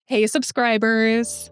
Hey, subscribers,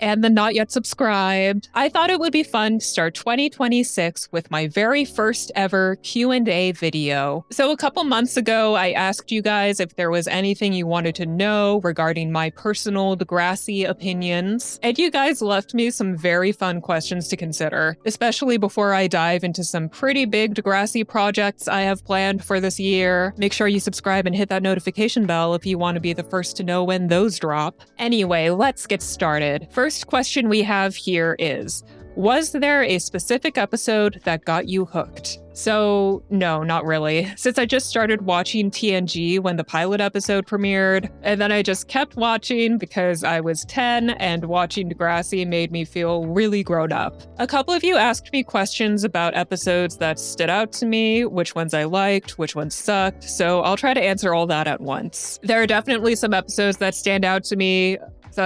and the not yet subscribed. I thought it would be fun to start 2026 with my very first ever Q&A video. So a couple months ago, I asked you guys if there was anything you wanted to know regarding my personal Degrassi opinions, and you guys left me some very fun questions to consider, especially before I dive into some pretty big Degrassi projects I have planned for this year. Make sure you subscribe and hit that notification bell if you want to be the first to know when those drop. Anyway, let's get started. First question we have here is, was there a specific episode that got you hooked? So, no, not really. Since I just started watching TNG when the pilot episode premiered, and then I just kept watching because I was 10 and watching Degrassi made me feel really grown up. A couple of you asked me questions about episodes that stood out to me, which ones I liked, which ones sucked, so I'll try to answer all that at once. There are definitely some episodes that stand out to me,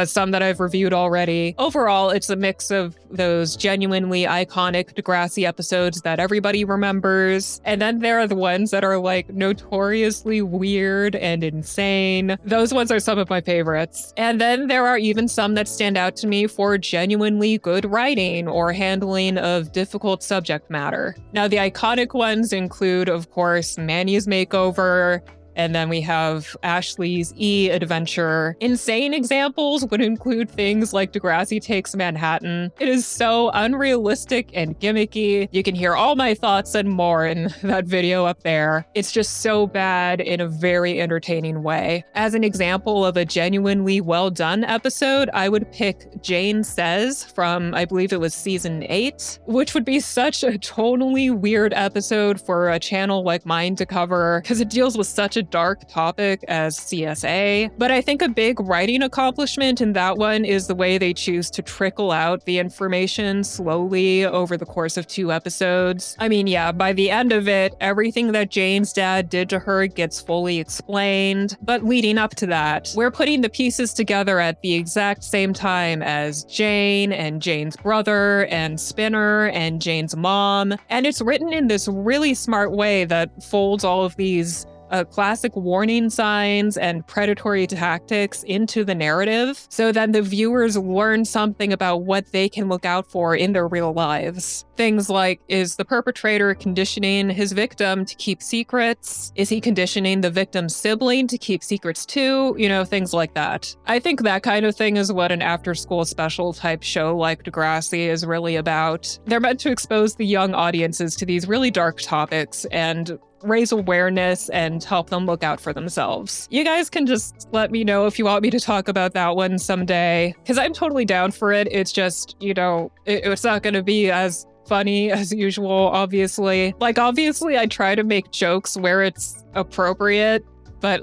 some that I've reviewed already. Overall, it's a mix of those genuinely iconic Degrassi episodes that everybody remembers, and then there are the ones that are like notoriously weird and insane. Those ones are some of my favorites. And then there are even some that stand out to me for genuinely good writing or handling of difficult subject matter. Now, the iconic ones include, of course, Manny's Makeover, and then we have Ashley's E-Adventure. Insane examples would include things like Degrassi Takes Manhattan. It is so unrealistic and gimmicky. You can hear all my thoughts and more in that video up there. It's just so bad in a very entertaining way. As an example of a genuinely well-done episode, I would pick Jane Says from, I believe it was season 8, which would be such a totally weird episode for a channel like mine to cover because it deals with such a dark topic as CSA. But I think a big writing accomplishment in that one is the way they choose to trickle out the information slowly over the course of 2 episodes. I mean, yeah, by the end of it, everything that Jane's dad did to her gets fully explained. But leading up to that, we're putting the pieces together at the exact same time as Jane and Jane's brother and Spinner and Jane's mom. And it's written in this really smart way that folds all of these classic warning signs and predatory tactics into the narrative, so that the viewers learn something about what they can look out for in their real lives. Things like, is the perpetrator conditioning his victim to keep secrets? Is he conditioning the victim's sibling to keep secrets too? You know, things like that. I think that kind of thing is what an after-school special type show like Degrassi is really about. They're meant to expose the young audiences to these really dark topics and raise awareness and help them look out for themselves. You guys can just let me know if you want me to talk about that one someday, because I'm totally down for it. It's just, you know, it's not going to be as funny as usual, obviously. Like, obviously, I try to make jokes where it's appropriate, but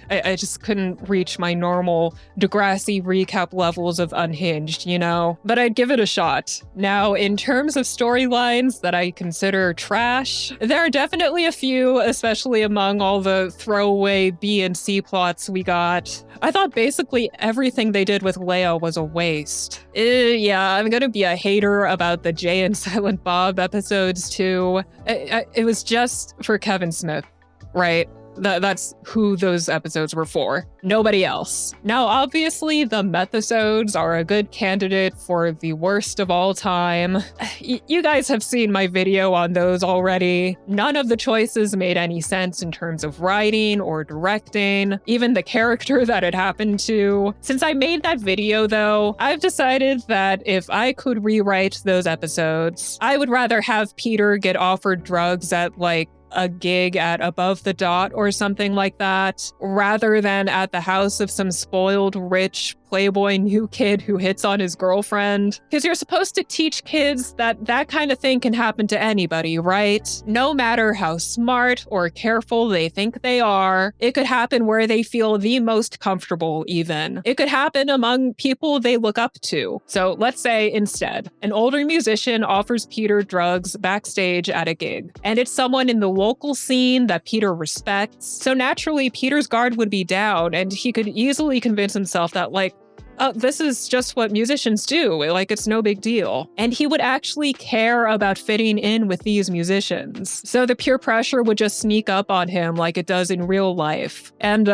I just couldn't reach my normal Degrassi recap levels of unhinged, you know? But I'd give it a shot. Now, in terms of storylines that I consider trash, there are definitely a few, especially among all the throwaway B and C plots we got. I thought basically everything they did with Leo was a waste. Yeah, I'm gonna be a hater about the Jay and Silent Bob episodes too. It was just for Kevin Smith, right? That's who those episodes were for. Nobody else. Now, obviously, the Methosodes are a good candidate for the worst of all time. You guys have seen my video on those already. None of the choices made any sense in terms of writing or directing, even the character that it happened to. Since I made that video, though, I've decided that if I could rewrite those episodes, I would rather have Peter get offered drugs at, like, a gig at Above the Dot or something like that, rather than at the house of some spoiled, rich, playboy new kid who hits on his girlfriend. Because you're supposed to teach kids that that kind of thing can happen to anybody, right? No matter how smart or careful they think they are, it could happen where they feel the most comfortable even. It could happen among people they look up to. So let's say instead, an older musician offers Peter drugs backstage at a gig, and it's someone in the local scene that Peter respects. So naturally, Peter's guard would be down, and he could easily convince himself that, like, oh, this is just what musicians do. Like, it's no big deal. And he would actually care about fitting in with these musicians. So the peer pressure would just sneak up on him like it does in real life. And,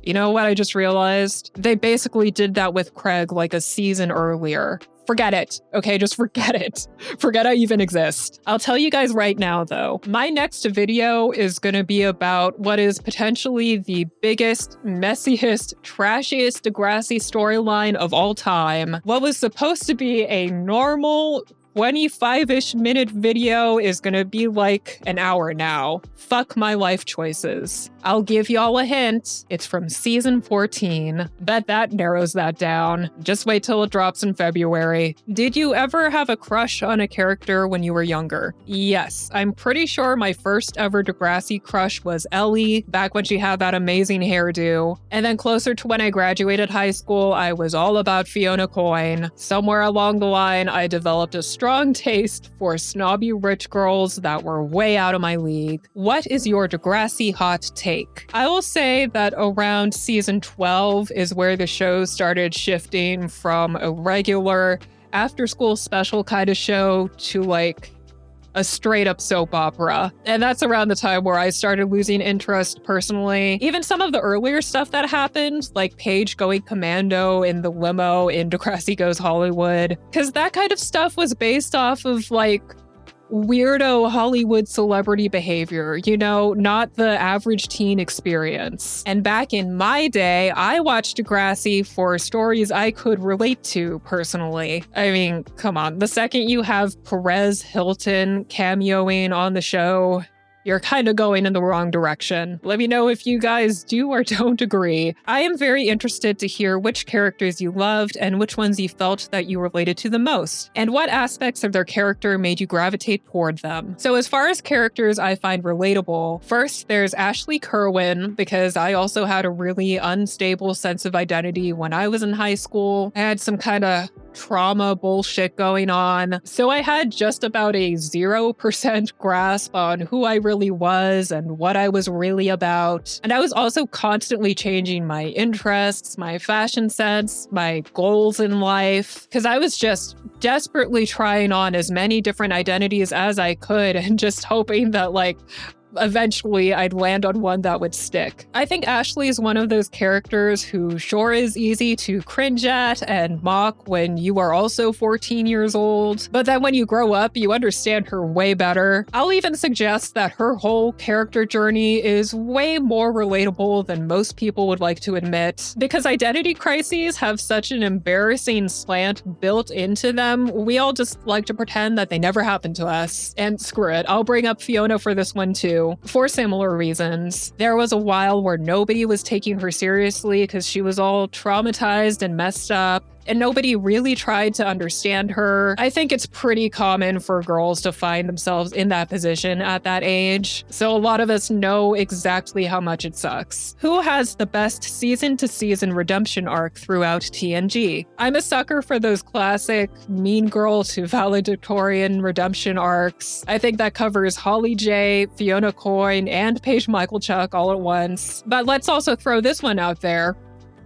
You know what I just realized? They basically did that with Craig like a season earlier. Forget it. Okay, just forget it. Forget I even exist. I'll tell you guys right now, though. My next video is going to be about what is potentially the biggest, messiest, trashiest Degrassi storyline of all time. What was supposed to be a normal 25-ish minute video is gonna be like an hour now. Fuck my life choices. I'll give y'all a hint. It's from season 14. Bet that narrows that down. Just wait till it drops in February. Did you ever have a crush on a character when you were younger? Yes, I'm pretty sure my first ever Degrassi crush was Ellie, back when she had that amazing hairdo. And then closer to when I graduated high school, I was all about Fiona Coyne. Somewhere along the line, I developed a strong taste for snobby rich girls that were way out of my league. What is your Degrassi hot take? I will say that around season 12 is where the show started shifting from a regular after-school special kind of show to like a straight-up soap opera. And that's around the time where I started losing interest personally. Even some of the earlier stuff that happened, like Paige going commando in the limo in Degrassi Goes Hollywood, because that kind of stuff was based off of like weirdo Hollywood celebrity behavior, you know, not the average teen experience. And back in my day, I watched Degrassi for stories I could relate to personally. I mean, come on, the second you have Perez Hilton cameoing on the show, you're kind of going in the wrong direction. Let me know if you guys do or don't agree. I am very interested to hear which characters you loved and which ones you felt that you related to the most, and what aspects of their character made you gravitate toward them. So as far as characters I find relatable, first there's Ashley Kerwin, because I also had a really unstable sense of identity when I was in high school. I had some kind of trauma bullshit going on. So I had just about a 0% grasp on who I really was and what I was really about. And I was also constantly changing my interests, my fashion sense, my goals in life, because I was just desperately trying on as many different identities as I could and just hoping that like eventually I'd land on one that would stick. I think Ashley is one of those characters who sure is easy to cringe at and mock when you are also 14 years old, but then when you grow up, you understand her way better. I'll even suggest that her whole character journey is way more relatable than most people would like to admit. Because identity crises have such an embarrassing slant built into them, we all just like to pretend that they never happened to us. And screw it, I'll bring up Fiona for this one too. For similar reasons. There was a while where nobody was taking her seriously because she was all traumatized and messed up, and nobody really tried to understand her. I think it's pretty common for girls to find themselves in that position at that age, so a lot of us know exactly how much it sucks. Who has the best season-to-season redemption arc throughout TNG? I'm a sucker for those classic mean girl to valedictorian redemption arcs. I think that covers Holly J, Fiona Coyne, and Paige Michalchuk all at once. But let's also throw this one out there.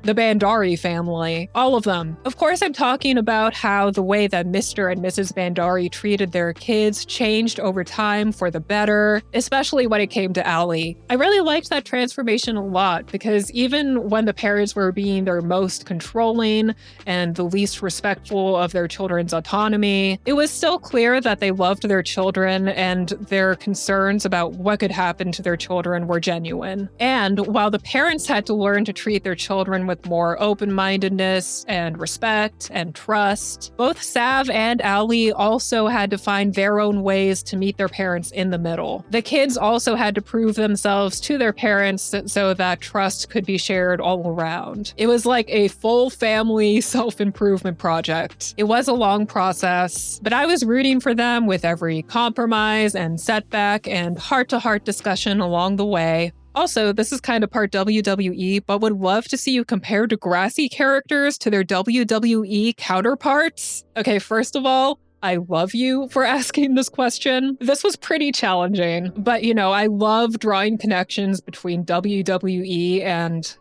The Bandari family. All of them. Of course, I'm talking about how the way that Mr. and Mrs. Bandari treated their kids changed over time for the better, especially when it came to Allie. I really liked that transformation a lot because even when the parents were being their most controlling and the least respectful of their children's autonomy, it was still clear that they loved their children and their concerns about what could happen to their children were genuine. And while the parents had to learn to treat their children with more open-mindedness and respect and trust, both Sav and Allie also had to find their own ways to meet their parents in the middle. The kids also had to prove themselves to their parents so that trust could be shared all around. It was like a full family self-improvement project. It was a long process, but I was rooting for them with every compromise and setback and heart-to-heart discussion along the way. Also, this is kind of part WWE, but would love to see you compare Degrassi characters to their WWE counterparts. Okay, first of all, I love you for asking this question. This was pretty challenging, but you know, I love drawing connections between WWE and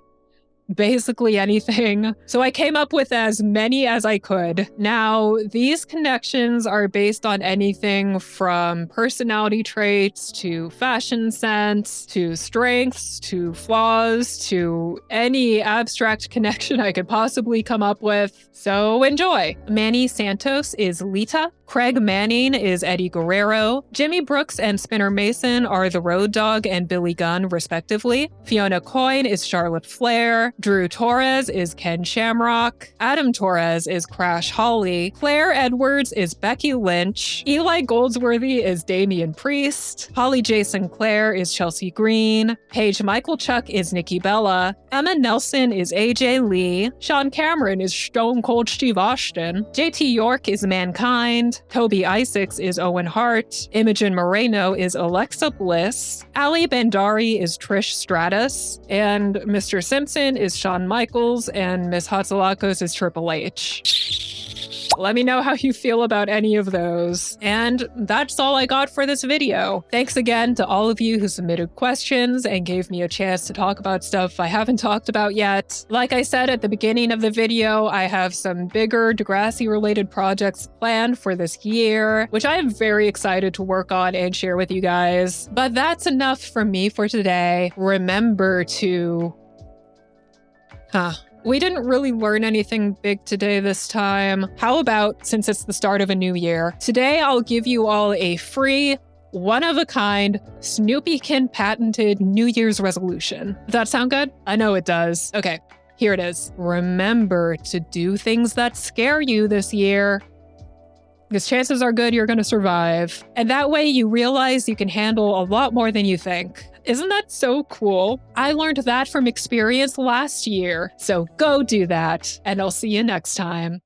basically anything. So I came up with as many as I could. Now, these connections are based on anything from personality traits to fashion sense to strengths to flaws to any abstract connection I could possibly come up with. So enjoy. Manny Santos is Lita. Craig Manning is Eddie Guerrero. Jimmy Brooks and Spinner Mason are the Road Dogg and Billy Gunn, respectively. Fiona Coyne is Charlotte Flair. Drew Torres is Ken Shamrock. Adam Torres is Crash Holly. Claire Edwards is Becky Lynch. Eli Goldsworthy is Damian Priest. Holly J. Sinclair is Chelsea Green. Paige Michael Chuck is Nikki Bella. Emma Nelson is AJ Lee. Sean Cameron is Stone Cold Steve Austin. JT York is Mankind. Toby Isaacs is Owen Hart. Imogen Moreno is Alexa Bliss. Ali Bandari is Trish Stratus. And Mr. Simpson is Shawn Michaels. And Miss Hatzalakos is Triple H. Let me know how you feel about any of those. And that's all I got for this video. Thanks again to all of you who submitted questions and gave me a chance to talk about stuff I haven't talked about yet. Like I said at the beginning of the video, I have some bigger Degrassi-related projects planned for this year, which I am very excited to work on and share with you guys. But that's enough from me for today. Remember to... We didn't really learn anything big today this time. How about, since it's the start of a new year, today I'll give you all a free, one-of-a-kind, Snoopykin patented New Year's resolution. Does that sound good? I know it does. Okay, here it is. Remember to do things that scare you this year, because chances are good you're going to survive. And that way you realize you can handle a lot more than you think. Isn't that so cool? I learned that from experience last year. So go do that, and I'll see you next time.